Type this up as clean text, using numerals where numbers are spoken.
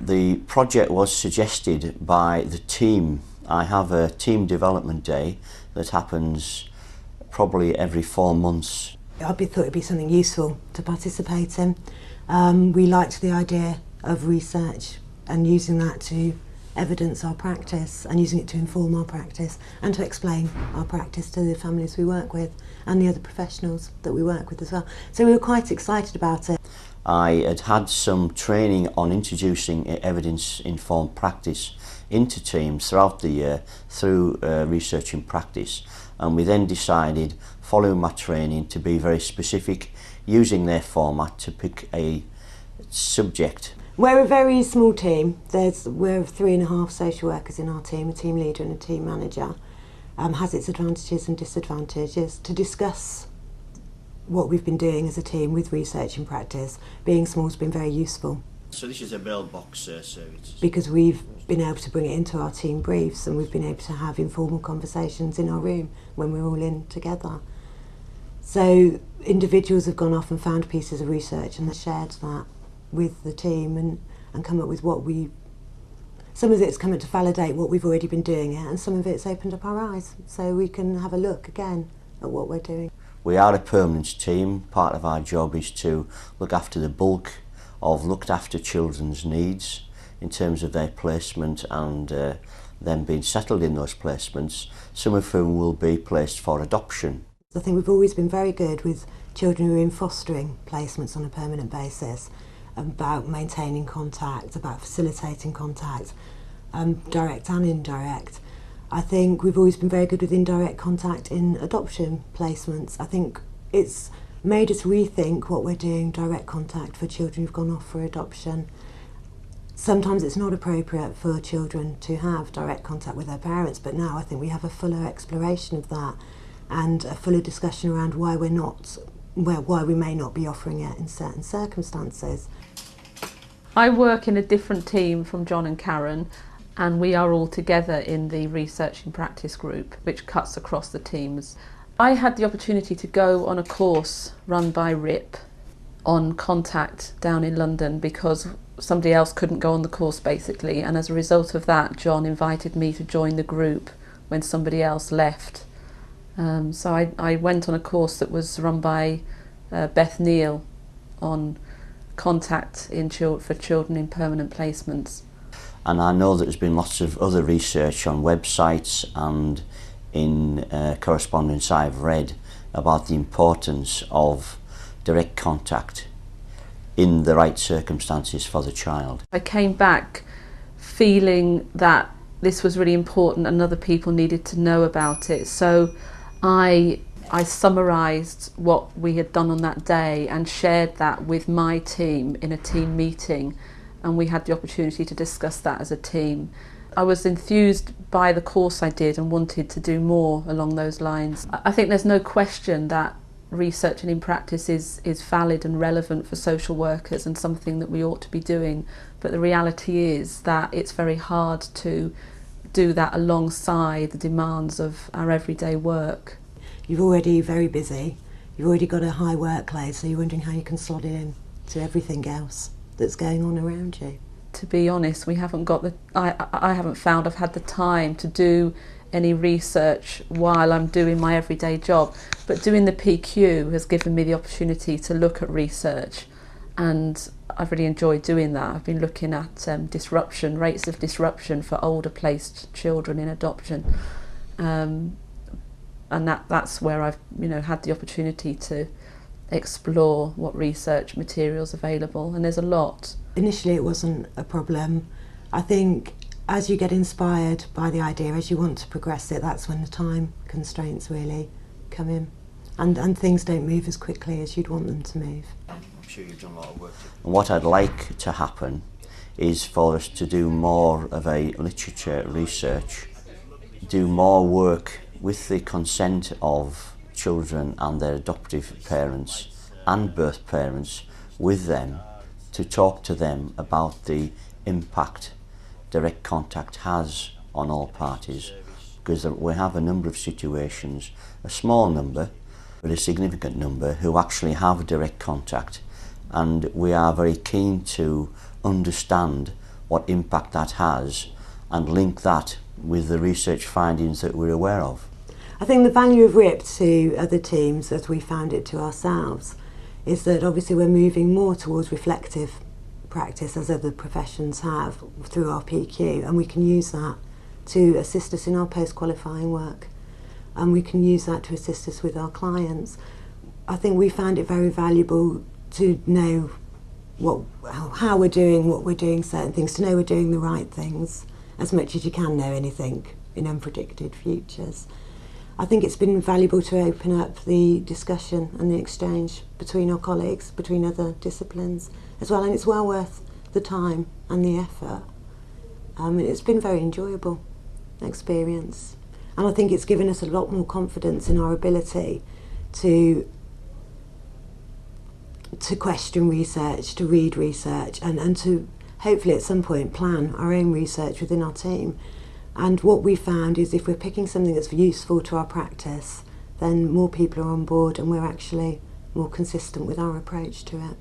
The project was suggested by the team. I have a team development day that happens probably every 4 months. I thought it would be something useful to participate in. We liked the idea of research and using that to evidence our practice and using it to inform our practice and to explain our practice to the families we work with and the other professionals that we work with as well. So we were quite excited about it. I had some training on introducing evidence-informed practice into teams throughout the year through research in practice, and we then decided, following my training, to be very specific using their format to pick a subject. We're a very small team. We're 3.5 social workers in our team, a team leader and a team manager. Has its advantages and disadvantages. To discuss what we've been doing as a team with research and practice, being small has been very useful. So this is a mailbox service? Because we've been able to bring it into our team briefs and we've been able to have informal conversations in our room when we're all in together. So individuals have gone off and found pieces of research and shared that with the team and come up with some of it's come up to validate what we've already been doing and some of it's opened up our eyes so we can have a look again at what we're doing. We are a permanent team. Part of our job is to look after the bulk of looked after children's needs in terms of their placement and them being settled in those placements, some of whom will be placed for adoption. I think we've always been very good with children who are in fostering placements on a permanent basis, about maintaining contact, about facilitating contact, direct and indirect. I think we've always been very good with indirect contact in adoption placements. I think it's made us rethink what we're doing direct contact for children who've gone off for adoption. Sometimes it's not appropriate for children to have direct contact with their parents, but now I think we have a fuller exploration of that and a fuller discussion around why we may not be offering it in certain circumstances. I work in a different team from John and Karen, and we are all together in the research and practice group, which cuts across the teams. I had the opportunity to go on a course run by RIP on contact down in London because somebody else couldn't go on the course basically, and as a result of that John invited me to join the group when somebody else left. So I went on a course that was run by Beth Neal on contact for children in permanent placements. And I know that there's been lots of other research on websites and in correspondence I've read about the importance of direct contact in the right circumstances for the child. I came back feeling that this was really important and other people needed to know about it. So I summarised what we had done on that day and shared that with my team in a team meeting, and we had the opportunity to discuss that as a team. I was enthused by the course I did and wanted to do more along those lines. I think there's no question that research and in practice is valid and relevant for social workers and something that we ought to be doing, but the reality is that it's very hard to do that alongside the demands of our everyday work. You're already very busy, you've already got a high workload, so you're wondering how you can slot it in to everything else that's going on around you. To be honest, we haven't got I haven't found I've had the time to do any research while I'm doing my everyday job, but doing the PQ has given me the opportunity to look at research, and I've really enjoyed doing that. I've been looking at rates of disruption for older placed children in adoption, and that's where I've had the opportunity to explore what research materials available, and there's a lot. Initially it wasn't a problem. I think as you get inspired by the idea, as you want to progress it, that's when the time constraints really come in, and things don't move as quickly as you'd want them to move. I'm sure you've done a lot of work. And what I'd like to happen is for us to do more of a literature research, do more work with the consent of children and their adoptive parents and birth parents with them, to talk to them about the impact direct contact has on all parties, because we have a number of situations, a small number but a significant number, who actually have direct contact, and we are very keen to understand what impact that has, and link that with the research findings that we're aware of. I think the value of RIP to other teams, as we found it to ourselves, is that obviously we're moving more towards reflective practice, as other professions have, through our PQ, and we can use that to assist us in our post-qualifying work, and we can use that to assist us with our clients. I think we found it very valuable to know how we're doing, what we're doing, certain things, to know we're doing the right things, as much as you can know anything in unpredicted futures. I think it's been valuable to open up the discussion and the exchange between our colleagues, between other disciplines as well, and it's well worth the time and the effort. It's been a very enjoyable experience, and I think it's given us a lot more confidence in our ability to question research, to read research, and to hopefully at some point plan our own research within our team. And what we found is if we're picking something that's useful to our practice, then more people are on board and we're actually more consistent with our approach to it.